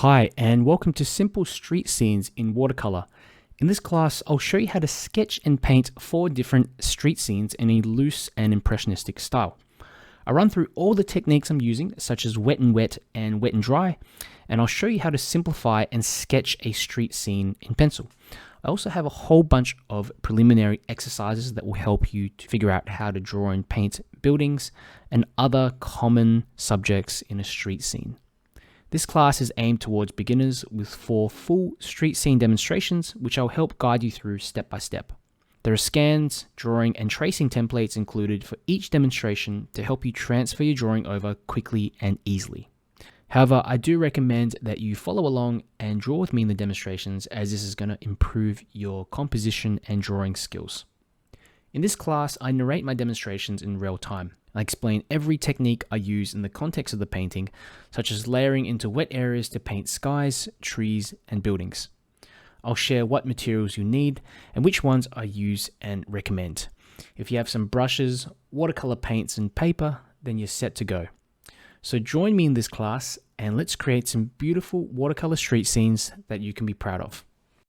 Hi, and welcome to Simple Street Scenes in Watercolor. In this class, I'll show you how to sketch and paint 4 different street scenes in a loose and impressionistic style. I'll run through all the techniques I'm using, such as wet and wet and wet and dry, and I'll show you how to simplify and sketch a street scene in pencil. I also have a whole bunch of preliminary exercises that will help you to figure out how to draw and paint buildings and other common subjects in a street scene. This class is aimed towards beginners with 4 full street scene demonstrations, which I'll help guide you through step by step. There are scans, drawing, and tracing templates included for each demonstration to help you transfer your drawing over quickly and easily. However, I do recommend that you follow along and draw with me in the demonstrations, as this is going to improve your composition and drawing skills. In this class, I narrate my demonstrations in real time. I explain every technique I use in the context of the painting, such as layering into wet areas to paint skies, trees, and buildings. I'll share what materials you need and which ones I use and recommend. If you have some brushes, watercolor paints, and paper, then you're set to go. So join me in this class and let's create some beautiful watercolor street scenes that you can be proud of.